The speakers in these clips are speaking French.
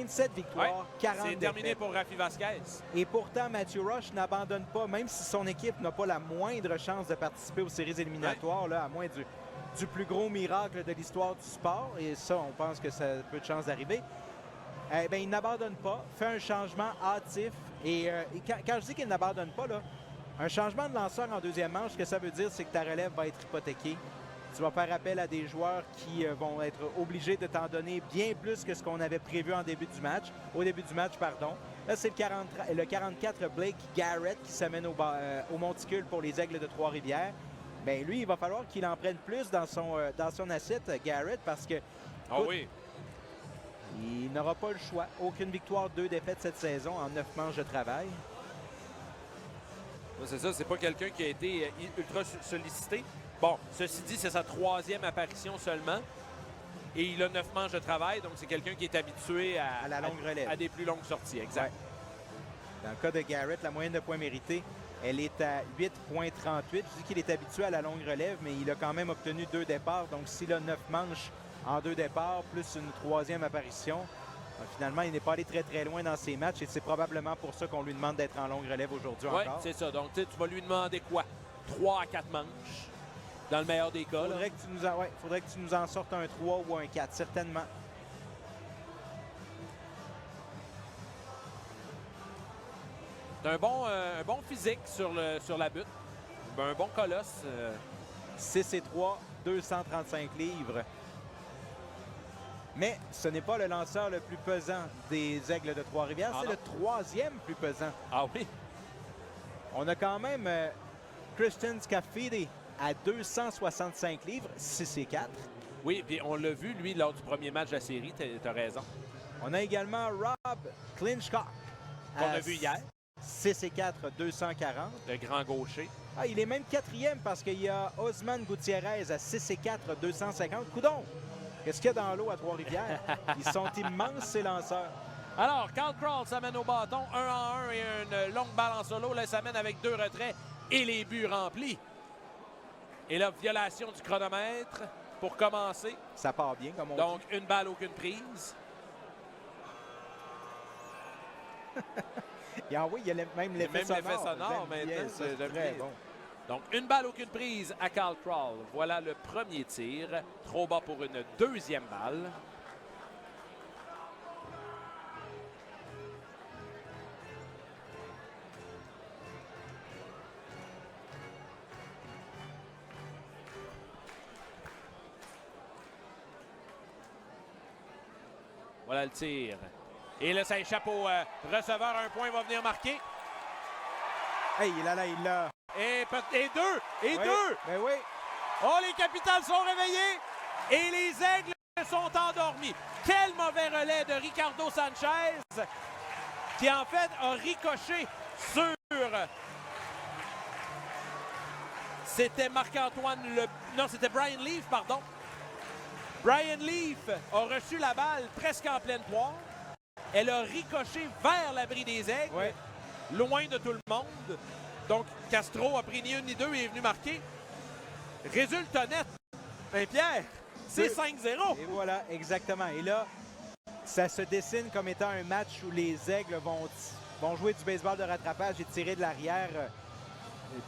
27 victoires, 40 C'est terminé défaites. pour Rafi Vasquez. Et pourtant, Matthew Rush n'abandonne pas, même si son équipe n'a pas la moindre chance de participer aux séries éliminatoires, là, à moins du plus gros miracle de l'histoire du sport. Et ça, on pense que ça a peu de chance d'arriver. Eh bien, il n'abandonne pas, fait un changement hâtif. Et quand je dis qu'il n'abandonne pas, là, un changement de lanceur en deuxième manche, ce que ça veut dire, c'est que ta relève va être hypothéquée. Tu vas faire appel à des joueurs qui vont être obligés de t'en donner bien plus que ce qu'on avait prévu au début du match. Là, c'est le 44 Blake Garrett qui s'amène au monticule pour les Aigles de Trois-Rivières. Bien, lui, il va falloir qu'il en prenne plus dans son assiette, Garrett, parce que Oui. il n'aura pas le choix. Aucune victoire, 2 défaites cette saison en 9 manches de travail. C'est ça, c'est pas quelqu'un qui a été ultra sollicité. Bon, ceci dit, c'est sa 3e apparition seulement. Et il a 9 manches de travail, donc c'est quelqu'un qui est habitué À la longue relève. à des plus longues sorties. Exact. Ouais. Dans le cas de Garrett, la moyenne de points mérités, elle est à 8,38. Je dis qu'il est habitué à la longue relève, mais il a quand même obtenu 2 départs. Donc, s'il a 9 manches en 2 départs, plus une 3e apparition, finalement, il n'est pas allé très, très loin dans ses matchs. Et c'est probablement pour ça qu'on lui demande d'être en longue relève aujourd'hui Oui, encore. c'est ça. Donc, tu vas lui demander quoi? 3 à 4 manches, dans le meilleur des cas. Faudrait que tu nous en sortes un 3 ou un 4, certainement. C'est un bon physique sur la butte. Un bon colosse. 6 et 3, 235 livres. Mais ce n'est pas le lanceur le plus pesant des Aigles de Trois-Rivières. Ah c'est non? le 3e plus pesant. Ah oui? On a quand même Christian Scafidi à 265 livres, 6 et 4. Oui, puis on l'a vu, lui, lors du premier match de la série. T'as raison. On a également Rob Clinchcock. Qu'on a vu hier. 6 et 4, 240. Le grand gaucher. Ah, il est même 4e parce qu'il y a Osman Gutiérrez à 6 et 4, 250. Coudon! Qu'est-ce qu'il y a dans l'eau à Trois-Rivières? Ils sont immenses, ces lanceurs. Alors, Carl Crawl s'amène au bâton, 1 en 1 et une longue balle en solo. Là, il s'amène avec 2 retraits et les buts remplis. Et là, violation du chronomètre pour commencer. Ça part bien, comme on Donc, une balle, aucune prise. dit. Oui, il y a même l'effet sonore. Maintenant, Bien, ça, c'est très bon. Donc, une balle, aucune prise à Carl Crawl. Voilà le premier tir. Trop bas pour une deuxième balle. Voilà le tir. Et là, ça échappe au receveur. Un point va venir marquer. Hey, il l'a. Et deux! Et Oui, deux! ben oui. Oh, les Capitals sont réveillés et les Aigles sont endormis. Quel mauvais relais de Ricardo Sanchez qui, en fait, a ricoché sur... C'était Marc-Antoine... Non, c'était Brian Leaf, pardon. Brian Leaf a reçu la balle presque en pleine poire. Elle a ricoché vers l'abri des Aigles, Ouais. loin de tout le monde. Donc, Castro a pris ni une ni deux et est venu marquer. Résultat net, Pierre, c'est 5-0. Et voilà, exactement. Et là, ça se dessine comme étant un match où les Aigles vont jouer du baseball de rattrapage et tirer de l'arrière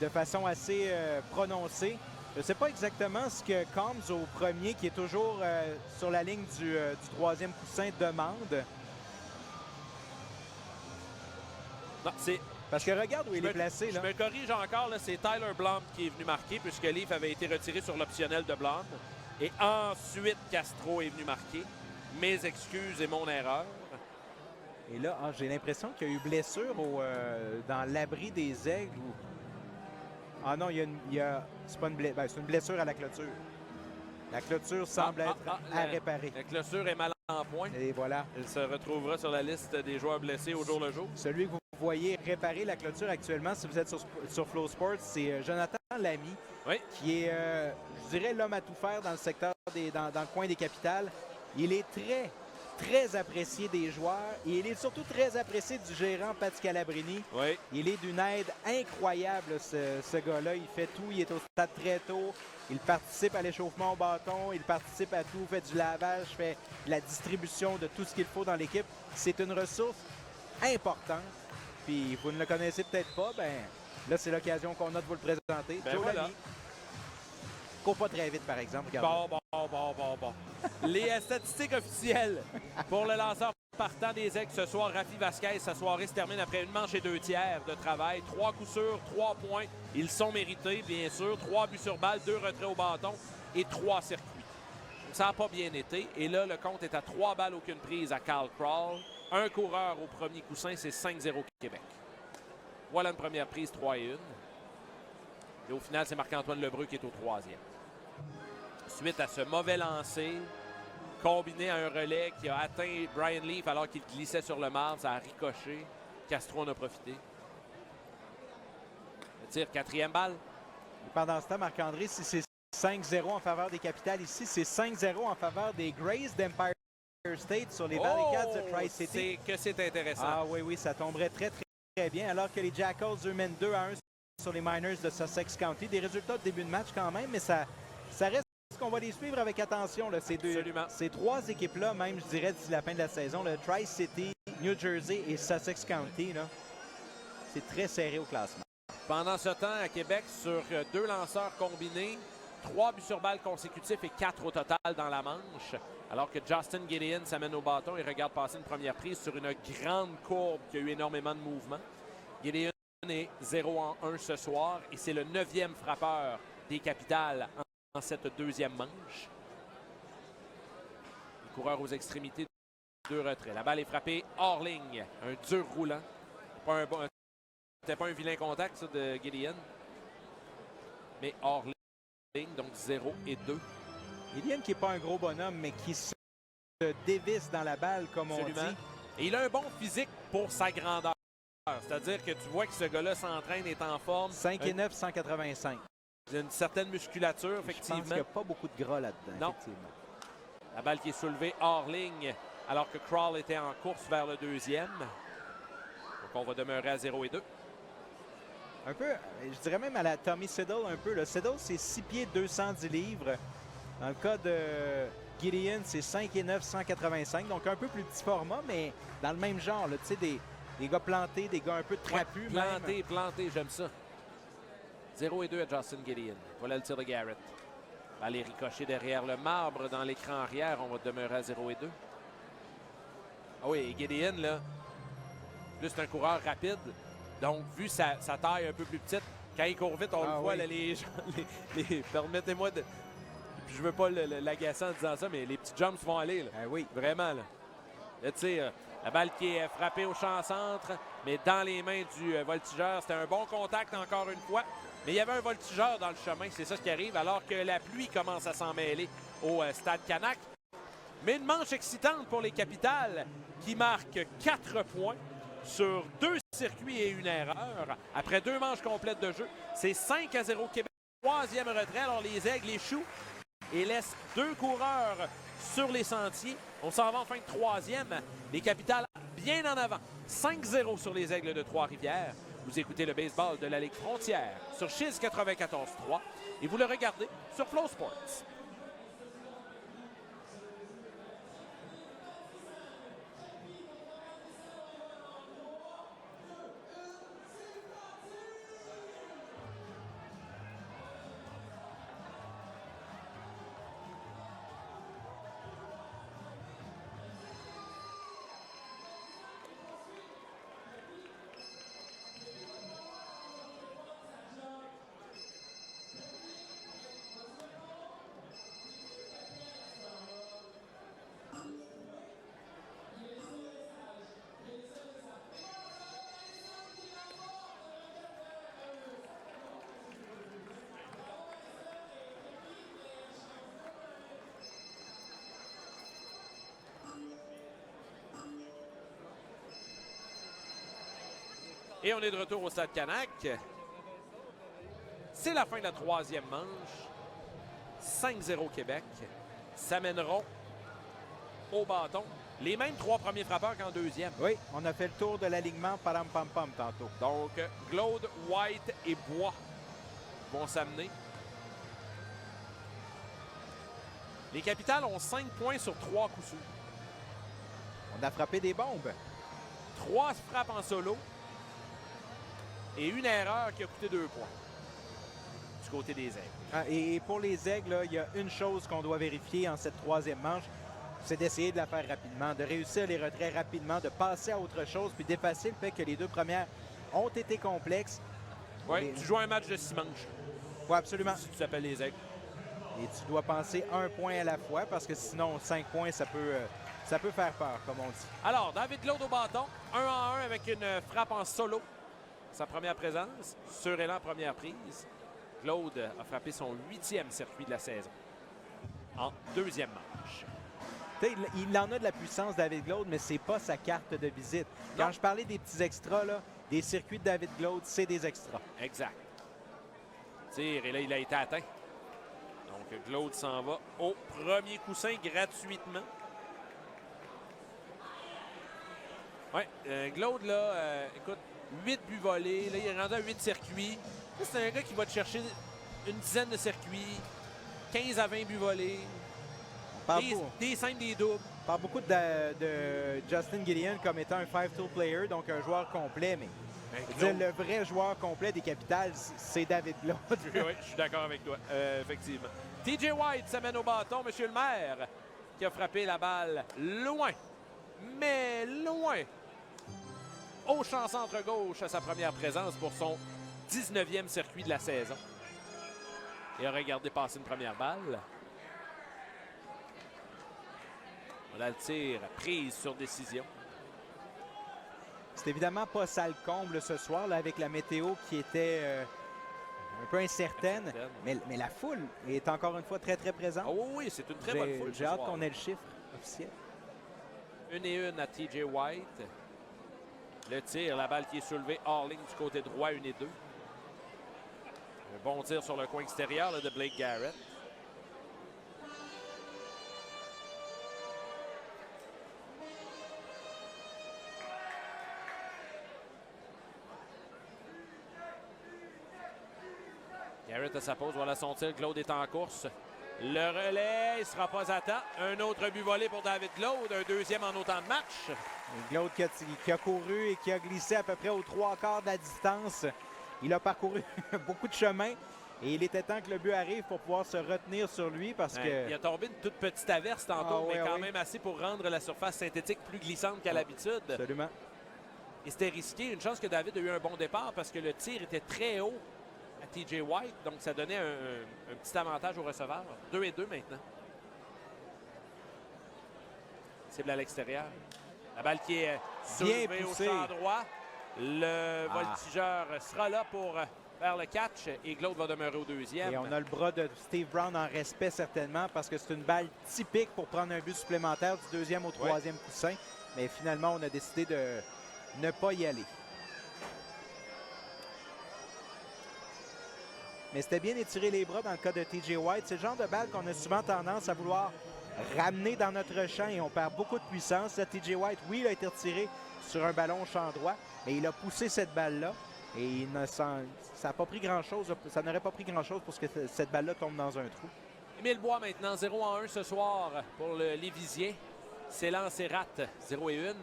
de façon assez prononcée. Je ne sais pas exactement ce que Combs au premier, qui est toujours sur la ligne du troisième coussin, demande. Non, c'est... Parce que regarde où il est placé. Je Là. me corrige encore, là, c'est Tyler Blond qui est venu marquer puisque Leaf avait été retiré sur l'optionnel de Blond. Et ensuite, Castro est venu marquer. Mes excuses et mon erreur. Et là, j'ai l'impression qu'il y a eu blessure dans l'abri des Aigles. Ah non, c'est pas c'est une blessure à la clôture. La clôture semble être à réparer. La clôture est mal en point. Et voilà. Il se retrouvera sur la liste des joueurs blessés au jour le jour. Celui que vous voyez réparer la clôture actuellement, si vous êtes sur Flow Sports, c'est Jonathan Lamy, Oui. qui est, je dirais, l'homme à tout faire dans le secteur, dans le coin des Capitales. Il est très, très apprécié des joueurs et il est surtout très apprécié du gérant Pat Scalabrini. Oui. Il est d'une aide incroyable, ce gars-là. Il fait tout, il est au stade très tôt. Il participe à l'échauffement au bâton, il participe à tout, fait du lavage, fait de la distribution de tout ce qu'il faut dans l'équipe. C'est une ressource importante. Puis vous ne le connaissez peut-être pas, ben là c'est l'occasion qu'on a de vous le présenter. Ben Joe voilà. Lamy. Court pas très vite par exemple. Regardez. Bon. Les statistiques officielles pour le lanceur partant des Aigles ce soir, Rafi Vasquez, sa soirée se termine après une manche et 2 tiers de travail. 3 coups sûrs, 3 points. Ils sont mérités, bien sûr. 3 buts sur balle, 2 retraits au bâton et 3 circuits. Ça n'a pas bien été. Et là, le compte est à 3 balles, aucune prise à Carl Crawl. Un coureur au premier coussin, c'est 5-0 Québec. Voilà une première prise, 3-1. Et au final, c'est Marc-Antoine Lebreu qui est au 3e. Suite à ce mauvais lancer, combiné à un relais qui a atteint Brian Leaf alors qu'il glissait sur le marbre, ça a ricoché. Castro en a profité. Le tir, 4e balle. Pendant ce temps, Marc-André, si c'est 5-0 en faveur des Capitales ici, c'est 5-0 en faveur des Grays d'Empire State sur les barricades de Tri-City. C'est intéressant. Ah oui, ça tomberait très bien. Alors que les Jackals, eux, mènent 2-1 sur les Miners de Sussex County. Des résultats de début de match quand même, mais ça reste qu'on va les suivre avec attention. Là, ces 3 équipes-là, même, je dirais, d'ici la fin de la saison, le Tri-City, New Jersey et Sussex County, c'est très serré au classement. Pendant ce temps, à Québec, sur 2 lanceurs combinés, 3 buts sur balle consécutifs et 4 au total dans la manche. Alors que Justin Gideon s'amène au bâton et regarde passer une première prise sur une grande courbe qui a eu énormément de mouvement. Gideon est 0-1 ce soir et c'est le 9e frappeur des Capitales en cette 2e manche. Les coureurs aux extrémités, 2 retraits. La balle est frappée hors ligne. Un dur roulant. C'était pas un vilain contact, ça, de Gideon. Mais hors ligne, donc 0 et 2. Gideon qui n'est pas un gros bonhomme, mais qui se dévisse dans la balle, comme on dit. Et il a un bon physique pour sa grandeur. C'est-à-dire que tu vois que ce gars-là s'entraîne, est en forme. 5'9", 185. Il a une certaine musculature, effectivement. Je pense qu'il n'y a pas beaucoup de gras là-dedans, non. Effectivement. La balle qui est soulevée hors ligne, alors que Crawl était en course vers le 2e. Donc, on va demeurer à 0 et 2. Un peu, je dirais même à la Tommy Siddle un peu. Le Siddle, c'est 6 pieds, 210 livres. Dans le cas de Gideon, c'est 5'9", 185. Donc, un peu plus petit format, mais dans le même genre. Tu sais, des gars plantés, des gars un peu trapus. Ouais, plantés, j'aime ça. 0 et 2 à Justin Gideon. Voilà le tir de Garrett. Balle est ricochée derrière le marbre dans l'écran arrière. On va demeurer à 0 et 2. Ah oui, Gideon, là, plus c'est un coureur rapide. Donc, vu sa taille un peu plus petite, quand il court vite, on le voit, là, les permettez-moi de... Je veux pas l'agacer en disant ça, mais les petits jumps vont aller. Là. Oui. Vraiment, là. Là, tu sais, la balle qui est frappée au champ-centre, mais dans les mains du voltigeur. C'était un bon contact encore une fois. Mais il y avait un voltigeur dans le chemin, c'est ça ce qui arrive, alors que la pluie commence à s'en mêler au Stade Canac. Mais une manche excitante pour les Capitales qui marquent 4 points sur 2 circuits et une erreur. Après 2 manches complètes de jeu, c'est 5-0 Québec. 3e retrait, alors les Aigles échouent et laissent 2 coureurs sur les sentiers. On s'en va en fin de 3e. Les Capitales bien en avant. 5-0 sur les Aigles de Trois-Rivières. Vous écoutez le baseball de la Ligue Frontière sur Chiz 94.3 et vous le regardez sur Flow Sports. Et on est de retour au Stade Canac. C'est la fin de la 3e manche. 5-0 Québec. S'amèneront au bâton Les mêmes 3 premiers frappeurs qu'en deuxième. Oui, on a fait le tour de l'alignement param pam pam tantôt. Donc, Glaude, White et Bois vont s'amener. Les Capitals ont 5 points sur 3 coups sûrs. On a frappé des bombes. 3 frappes en solo et une erreur qui a coûté 2 points du côté des Aigles. Ah, et pour les Aigles, là, il y a une chose qu'on doit vérifier en cette troisième manche, c'est d'essayer de la faire rapidement, de réussir les retraits rapidement, de passer à autre chose, puis d'effacer le fait que les 2 premières ont été complexes. Oui, tu joues un match de 6 manches. Oui, absolument. Si tu t'appelles les Aigles. Et tu dois penser 1 point à la fois, parce que sinon, 5 points, ça peut faire peur, comme on dit. Alors, David Glaude au bâton, 1-1 avec une frappe en solo. Sa première présence, sur élan première prise. Glaude a frappé son 8e circuit de la saison en deuxième manche. Il en a de la puissance, David Glaude, mais c'est pas sa carte de visite. Quand je parlais des petits extras, là, des circuits de David Glaude, c'est des extras. Exact. Tire, et là, il a été atteint. Donc, Glaude s'en va au premier coussin gratuitement. Oui, Glaude, là, écoute, 8 buts volés. Là, il est rendu à 8 circuits. C'est un gars qui va te chercher une dizaine de circuits, 15 à 20 buts volés, des simples, des doubles. On parle beaucoup de Justin Gideon comme étant un 5-tool player, donc un joueur complet, mais le vrai joueur complet des Capitals, c'est David Glaude. Oui, je suis d'accord avec toi, effectivement. TJ White s'amène au bâton, monsieur le maire, qui a frappé la balle loin, mais loin, au champ centre-gauche à sa première présence pour son 19e circuit de la saison. Et a regardé passer une première balle. On a le tir prise sur décision. C'est évidemment pas ça le comble ce soir, là, avec la météo qui était un peu incertaine. Mais la foule est encore une fois très, très présente. Oh oui, c'est une très bonne foule. J'ai hâte qu'on ait le chiffre officiel. 1-1 à TJ White. Le tir, la balle qui est soulevée hors ligne du côté droit, 1-2. Un bon tir sur le coin extérieur là, de Blake Garrett. Garrett à sa pause, voilà son tir. Glaude est en course. Le relais, il ne sera pas à temps. Un autre but volé pour David Glaude, un deuxième en autant de matchs. Glaude qui a couru et qui a glissé à peu près aux 3/4 de la distance. Il a parcouru beaucoup de chemin et il était temps que le but arrive pour pouvoir se retenir sur lui parce que... Il a tombé une toute petite averse tantôt, mais quand même assez pour rendre la surface synthétique plus glissante qu'à l'habitude. Absolument. Et c'était risqué. Une chance que David a eu un bon départ parce que le tir était très haut à TJ White, donc ça donnait un petit avantage au receveur. 2-2 maintenant. Cible à l'extérieur. La balle qui est soulevée au champ droit. Le voltigeur sera là pour faire le catch et Glaude va demeurer au deuxième. Et on a le bras de Steve Brown en respect certainement parce que c'est une balle typique pour prendre un but supplémentaire du deuxième au troisième coussin. Mais finalement, on a décidé de ne pas y aller. Mais c'était bien étirer les bras dans le cas de TJ White. C'est le genre de balle qu'on a souvent tendance à vouloir ramener dans notre champ et on perd beaucoup de puissance. Là, TJ White, oui, il a été retiré sur un ballon au champ droit, mais il a poussé cette balle-là et ça n'a pas pris grand-chose. Ça n'aurait pas pris grand-chose pour que cette balle-là tombe dans un trou. Émile Bois maintenant, 0-1 ce soir pour le Lévisien. Célan et rate, 0-1.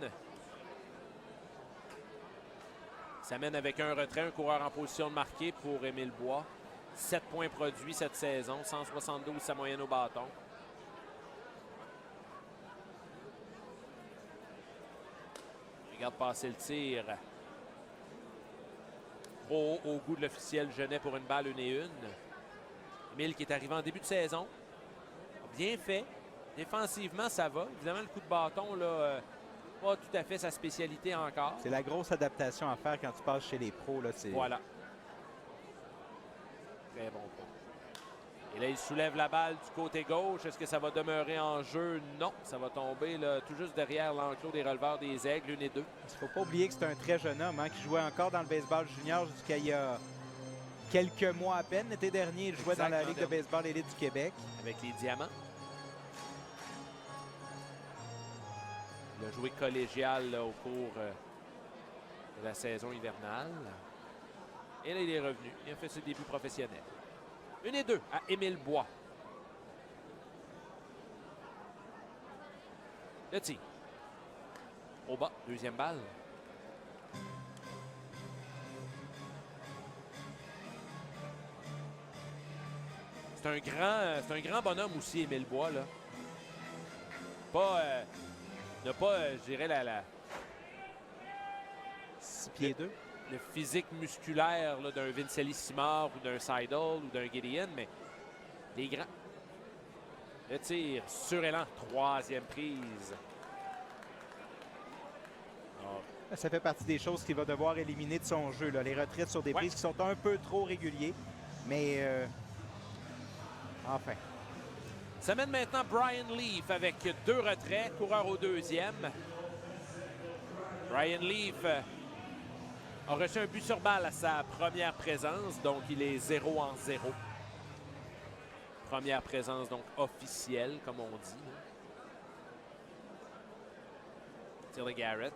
Ça mène avec un retrait, un coureur en position de marquer pour Émile Bois. 7 points produits cette saison, 172 sa moyenne au bâton. Regarde passer le tir. Trop haut au goût de l'officiel Genet pour une balle 1-1. Émile qui est arrivé en début de saison. Bien fait. Défensivement, ça va. Évidemment, le coup de bâton, là, pas tout à fait sa spécialité encore. C'est la grosse adaptation à faire quand tu passes chez les pros. Là, voilà. Très bon point. Et là, il soulève la balle du côté gauche. Est-ce que ça va demeurer en jeu? Non. Ça va tomber là, tout juste derrière l'enclos des releveurs des Aigles, 1-2. Il ne faut pas oublier que c'est un très jeune homme qui jouait encore dans le baseball junior jusqu'à il y a quelques mois à peine. L'été dernier, il jouait dans la Ligue de baseball élite du Québec. Avec les Diamants. Il a joué collégial là, au cours de la saison hivernale. Et là, il est revenu. Il a fait ses débuts professionnels. 1-2 à Émile Bois. Le tir. Au bas, deuxième balle. C'est un grand bonhomme aussi, Émile Bois. Là. N'a pas, je dirais, 6 pieds 2. Le physique musculaire d'un Vincelli Simard ou d'un Seidel ou d'un Gideon, mais les grands. Le tir sur élan, troisième prise. Alors, ça fait partie des choses qu'il va devoir éliminer de son jeu. Là. Les retraites sur des prises qui sont un peu trop réguliers. Mais enfin. Ça mène maintenant Brian Leaf avec 2 retraits, coureur au deuxième. Brian Leaf a reçu un but sur balle à sa première présence, donc il est 0-0. Première présence donc officielle, comme on dit. Tir de Garrett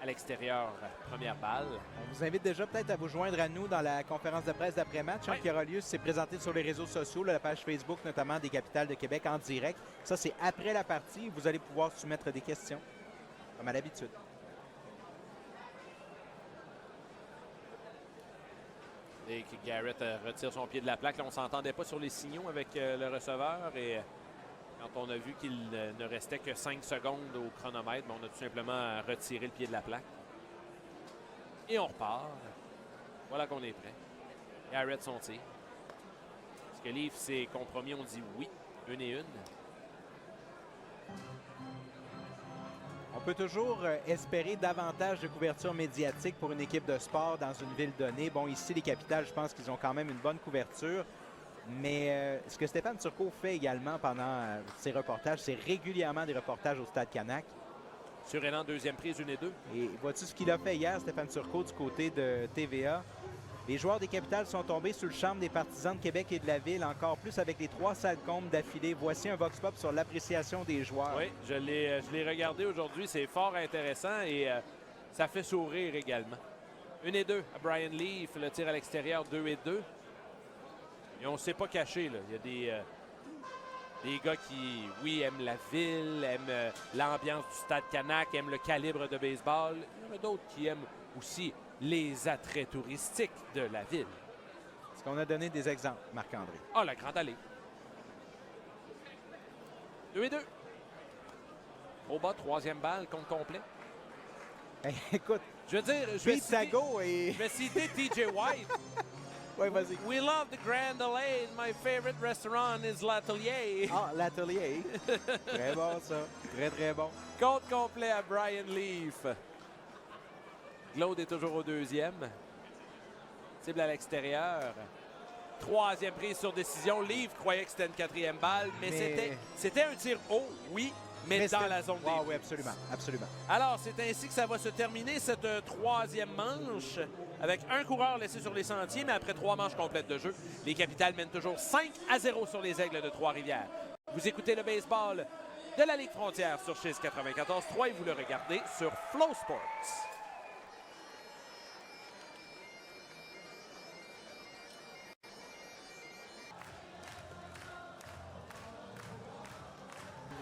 à l'extérieur, première balle. On vous invite déjà peut-être à vous joindre à nous dans la conférence de presse d'après-match qui aura lieu. C'est présenté sur les réseaux sociaux, la page Facebook notamment des Capitales de Québec en direct. Ça, c'est après la partie. Vous allez pouvoir soumettre des questions, comme à l'habitude. Et que Garrett retire son pied de la plaque. Là, on ne s'entendait pas sur les signaux avec le receveur. Et quand on a vu qu'il ne restait que 5 secondes au chronomètre, on a tout simplement retiré le pied de la plaque. Et on repart. Voilà qu'on est prêt. Garrett son tir. Est-ce que Leaf s'est compromis? On dit oui. 1-1. On peut toujours espérer davantage de couverture médiatique pour une équipe de sport dans une ville donnée. Bon, ici, les Capitales, je pense qu'ils ont quand même une bonne couverture. Mais ce que Stéphane Turcot fait également pendant ses reportages, c'est régulièrement des reportages au Stade Canac. Sur élan, deuxième prise, 1-2. Et vois-tu ce qu'il a fait hier, Stéphane Turcot, du côté de TVA? Les joueurs des Capitales sont tombés sous le charme des partisans de Québec et de la ville, encore plus avec les 3 salcombes d'affilée. Voici un vox pop sur l'appréciation des joueurs. Oui, je l'ai regardé aujourd'hui. C'est fort intéressant et ça fait sourire également. 1-2 à Brian Leaf. Le tir à l'extérieur, 2-2. Et on ne s'est pas caché. Là. Il y a des gars qui, oui, aiment la ville, aiment l'ambiance du Stade Canac, aiment le calibre de baseball. Il y en a d'autres qui aiment aussi les attraits touristiques de la ville. Est-ce qu'on a donné des exemples, Marc-André? Ah, la Grande Allée. 2-2. Au bas, troisième balle, compte complet. Hey, écoute, je veux dire, je vais citer TJ White. Oui, vas-y. We love the Grand Allée. My favorite restaurant is l'Atelier. Ah, l'Atelier. Très bon, ça. Très, très bon. Compte complet à Brian Leaf. Claude est toujours au deuxième. Cible à l'extérieur. Troisième prise sur décision. Leaf croyait que c'était une quatrième balle, mais... c'était un tir haut, oui, mais dans la zone des buts. Oui, absolument, absolument. Alors, c'est ainsi que ça va se terminer, cette troisième manche, avec un coureur laissé sur les sentiers, mais après 3 manches complètes de jeu, les Capitales mènent toujours 5-0 sur les Aigles de Trois-Rivières. Vous écoutez le baseball de la Ligue Frontière sur Chiz 94.3 et vous le regardez sur Flow Sports.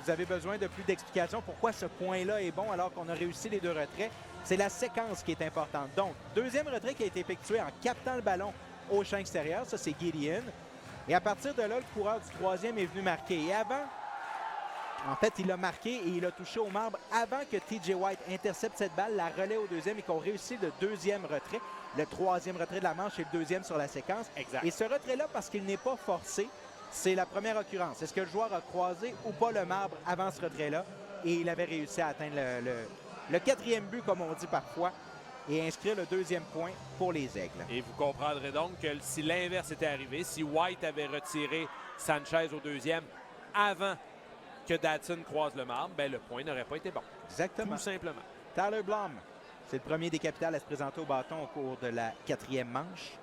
Vous avez besoin de plus d'explications pourquoi ce point-là est bon alors qu'on a réussi les 2 retraits. C'est la séquence qui est importante. Donc, deuxième retrait qui a été effectué en captant le ballon au champ extérieur. Ça, c'est Gideon. Et à partir de là, le coureur du troisième est venu marquer. Et avant, en fait, il a marqué et il a touché au marbre avant que TJ White intercepte cette balle, la relaie au deuxième et qu'on réussit le deuxième retrait. Le troisième retrait de la manche et le deuxième sur la séquence. Exact. Et ce retrait-là, parce qu'il n'est pas forcé, c'est la première occurrence. Est-ce que le joueur a croisé ou pas le marbre avant ce retrait-là? Et il avait réussi à atteindre le quatrième but, comme on dit parfois, et inscrire le deuxième point pour les Aigles. Et vous comprendrez donc que si l'inverse était arrivé, si White avait retiré Sanchez au deuxième avant que Datsun croise le marbre, ben le point n'aurait pas été bon. Exactement. Tout simplement. Tyler Blum, c'est le premier des Capitales à se présenter au bâton au cours de la quatrième manche.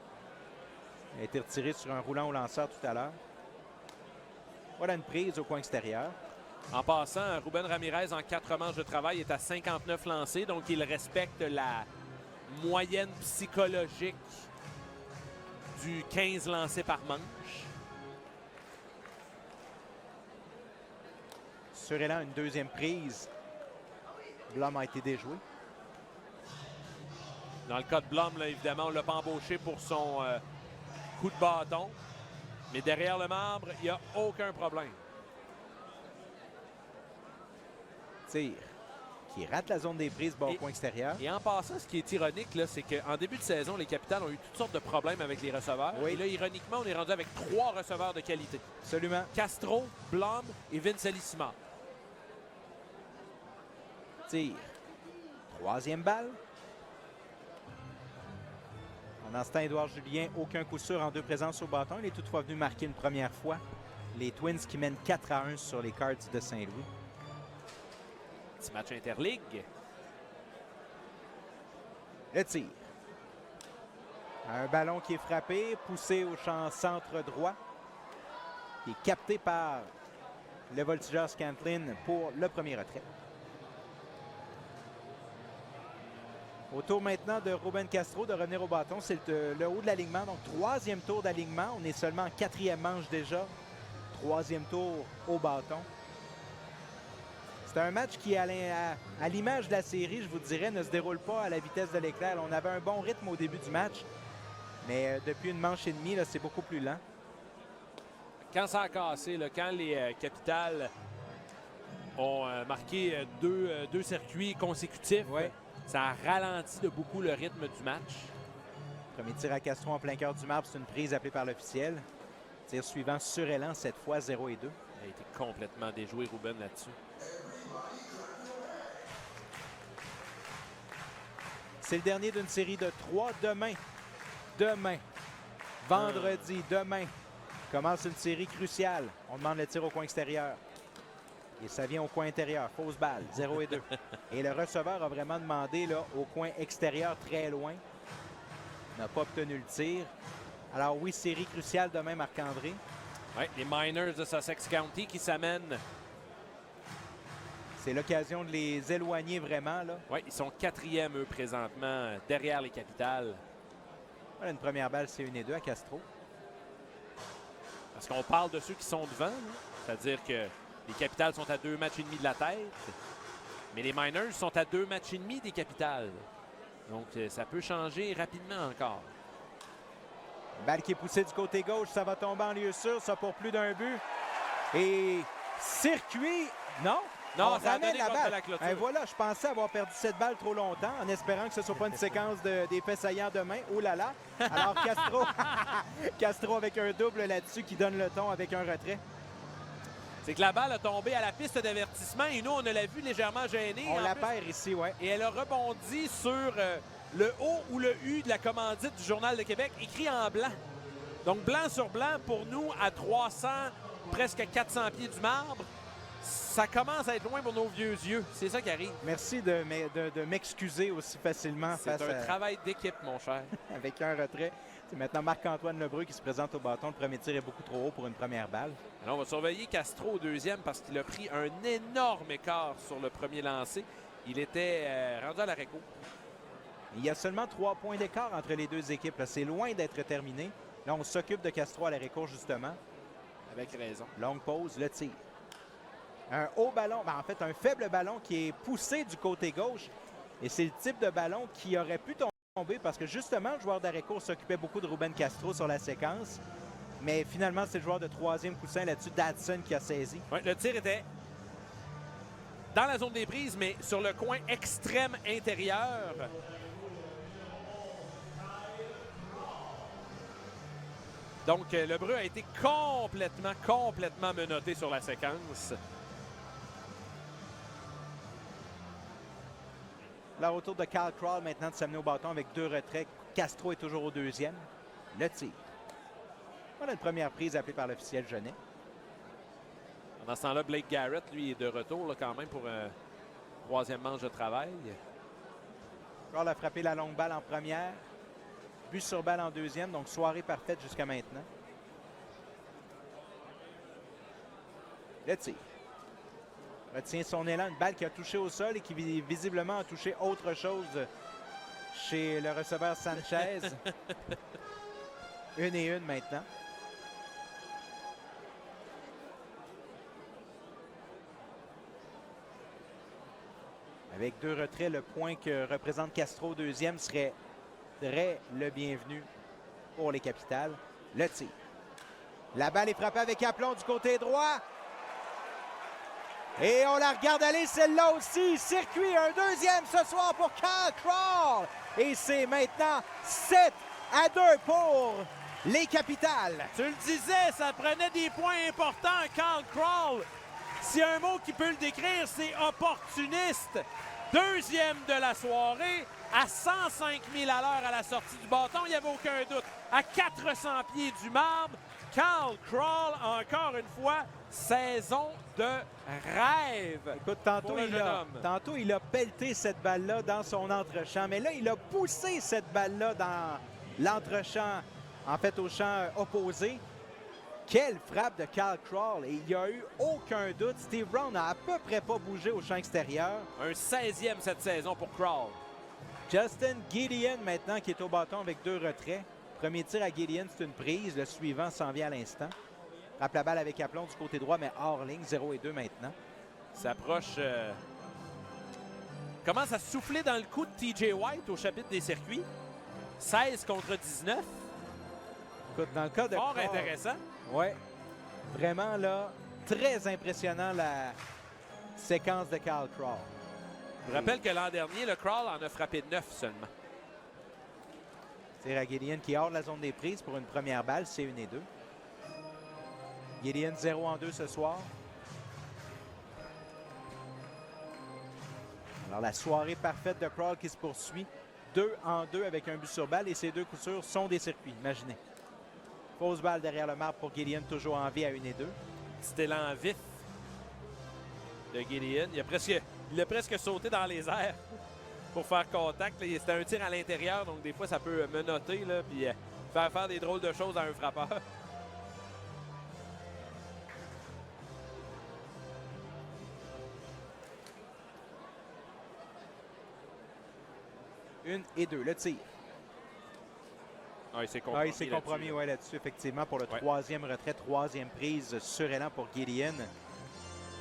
Il a été retiré sur un roulant au lanceur tout à l'heure. Voilà une prise au coin extérieur. En passant, Ruben Ramirez, en 4 manches de travail, est à 59 lancés, donc il respecte la moyenne psychologique du 15 lancés par manche. Surélan, une deuxième prise. Blum a été déjoué. Dans le cas de Blum, là, évidemment, on ne l'a pas embauché pour son coup de bâton. Mais derrière le marbre, il n'y a aucun problème. Tir qui rate la zone des prises, bas au coin extérieur. Et en passant, ce qui est ironique, c'est qu'en début de saison, les Capitals ont eu toutes sortes de problèmes avec les receveurs. Oui. Et là, ironiquement, on est rendu avec 3 receveurs de qualité. Absolument. Castro, Blum et Vince Simard. Tir. Troisième balle. Pendant ce temps, Édouard Julien, aucun coup sûr en 2 présences au bâton. Il est toutefois venu marquer une première fois. Les Twins qui mènent 4-1 sur les Cards de Saint-Louis. Petit match interligue. Le tir. Un ballon qui est frappé, poussé au champ centre droit. Qui est capté par le voltigeur Scantlin pour le premier retrait. Au tour maintenant de Ruben Castro de revenir au bâton. C'est le haut de l'alignement. Donc, 3e tour d'alignement. On est seulement en 4e manche déjà. 3e tour au bâton. C'est un match qui, à l'image de la série, je vous dirais, ne se déroule pas à la vitesse de l'éclair. On avait un bon rythme au début du match. Mais depuis une manche et demie, c'est beaucoup plus lent. Quand ça a cassé, là, quand les Capitals ont marqué deux circuits consécutifs, ouais, ça a ralenti de beaucoup le rythme du match. Premier tir à Castro en plein cœur du marbre, c'est une prise appelée par l'officiel. Tir suivant Surélan, cette fois 0 et 2. Il a été complètement déjoué, Ruben, là-dessus. C'est le dernier d'une série de 3 demain, vendredi, demain, commence une série cruciale. On demande le tir au coin extérieur. Et ça vient au coin intérieur. Fausse balle, 0 et 2. Et le receveur a vraiment demandé là, au coin extérieur, très loin. N'a pas obtenu le tir. Alors oui, série cruciale demain, Marc-André. Oui, les Miners de Sussex County qui s'amènent. C'est l'occasion de les éloigner vraiment. Oui, ils sont 4e, eux, présentement, derrière les Capitals. Voilà une première balle, c'est 1 et 2 à Castro. Parce qu'on parle de ceux qui sont devant. C'est-à-dire que les Capitals sont à 2 matchs et demi de la tête. Mais les Miners sont à 2 matchs et demi des Capitals. Donc, ça peut changer rapidement encore. Balle qui est poussée du côté gauche. Ça va tomber en lieu sûr. Ça pour plus d'un but. Et circuit. Non. Non, on ça a ramène donné la contre balle. la clôture. Et voilà, je pensais avoir perdu cette balle trop longtemps en espérant que ce ne soit pas une séquence d'effets saillants demain. Oh là là. Alors Castro, Castro avec un double là-dessus qui donne le ton avec un retrait. C'est que la balle a tombé à la piste d'avertissement et nous, on l'a vu légèrement gênée. On la perd ici, oui. Et elle a rebondi sur le O ou le U de la commandite du Journal de Québec, écrit en blanc. Donc, blanc sur blanc, pour nous, à 300, presque 400 pieds du marbre, ça commence à être loin pour nos vieux yeux. C'est ça qui arrive. Merci de m'excuser aussi facilement. C'est un travail d'équipe, mon cher. Avec un retrait. C'est maintenant Marc-Antoine Lebreu qui se présente au bâton. Le premier tir est beaucoup trop haut pour une première balle. Alors, on va surveiller Castro au deuxième parce qu'il a pris un énorme écart sur le premier lancé. Il était rendu à l'arrêt court. Il y a seulement 3 points d'écart entre les deux équipes. C'est loin d'être terminé. Là, on s'occupe de Castro à l'arrêt court, justement. Avec raison. Longue pause, le tir. Un haut ballon, en fait, un faible ballon qui est poussé du côté gauche. Et c'est le type de ballon qui aurait pu tomber parce que, justement, le joueur d'arrêt court s'occupait beaucoup de Ruben Castro sur la séquence. Mais finalement, c'est le joueur de 3e coussin là-dessus, Dadson, qui a saisi. Oui, le tir était dans la zone des prises, mais sur le coin extrême intérieur. Donc, Lebreu a été complètement menotté sur la séquence. Là, autour de Carl Crawl maintenant de s'amener au bâton avec 2 retraits. Castro est toujours au deuxième. Le tir. Voilà une première prise appelée par l'officiel Genet. Pendant ce temps-là, Blake Garrett, lui, est de retour là, quand même pour un 3e manche de travail. Crawl a frappé la longue balle en première. But sur balle en deuxième, donc soirée parfaite jusqu'à maintenant. Le tir. retient son élan. Une balle qui a touché au sol et qui visiblement a touché autre chose chez le receveur Sanchez. 1-1 maintenant. Avec 2 retraits, le point que représente Castro, deuxième, serait très le bienvenu pour les Capitales. Le tir. La balle est frappée avec aplomb du côté droit. Et on la regarde aller, celle-là aussi. Circuit, un deuxième ce soir pour Kyle Crawl. Et c'est maintenant 7-2 pour les Capitales. Tu le disais, ça prenait des points importants, Kyle Crawl. S'il y a un mot qui peut le décrire, c'est opportuniste. Deuxième de la soirée, à 105 000 à l'heure à la sortie du bâton, il n'y avait aucun doute. À 400 pieds du marbre, Kyle Crawl, encore une fois, saison de rêve. Écoute, tantôt, il a pelleté cette balle-là dans son entre-champ, mais là, il a poussé cette balle-là dans l'entre-champ, en fait, au champ opposé. Quelle frappe de Kyle Crawl! Et il n'y a eu aucun doute. Steve Brown n'a à peu près pas bougé au champ extérieur. Un 16e cette saison pour Crawl. Justin Gideon maintenant qui est au bâton avec 2 retraits. Premier tir à Gideon, c'est une prise. Le suivant s'en vient à l'instant. Frappe la balle avec aplomb du côté droit, mais hors ligne. 0-2 maintenant. S'approche. Commence à souffler dans le coup de TJ White au chapitre des circuits. 16 contre 19. Écoute, dans le cas de Fort Crawl, intéressant. Oui. Vraiment, là, très impressionnant la séquence de Kyle Crawl. Je rappelle que l'an dernier, le Crawl en a frappé 9 seulement. Tir à Gideon qui est hors de la zone des prises pour une première balle. C'est 1-2. Gideon 0-2 ce soir. Alors, la soirée parfaite de Crawl qui se poursuit. 2-2 avec un but sur balle et ces 2 coups sûrs sont des circuits. Imaginez. Fausse balle derrière le marbre pour Gideon, toujours en vie à 1-2. Petit élan vif de Gideon. Il a presque sauté dans les airs pour faire contact. C'était un tir à l'intérieur, donc des fois, ça peut menotter là, puis faire des drôles de choses à un frappeur. Une et 2, le tir. Ah, il s'est compromis, il s'est compromis ouais, là-dessus, effectivement, pour le troisième retrait, troisième prise sur élan pour Gideon.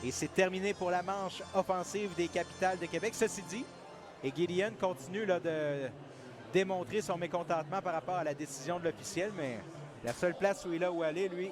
Et c'est terminé pour la manche offensive des Capitales de Québec. Ceci dit, et Gideon continue là, de démontrer son mécontentement par rapport à la décision de l'officiel, mais la seule place où il a où aller, lui,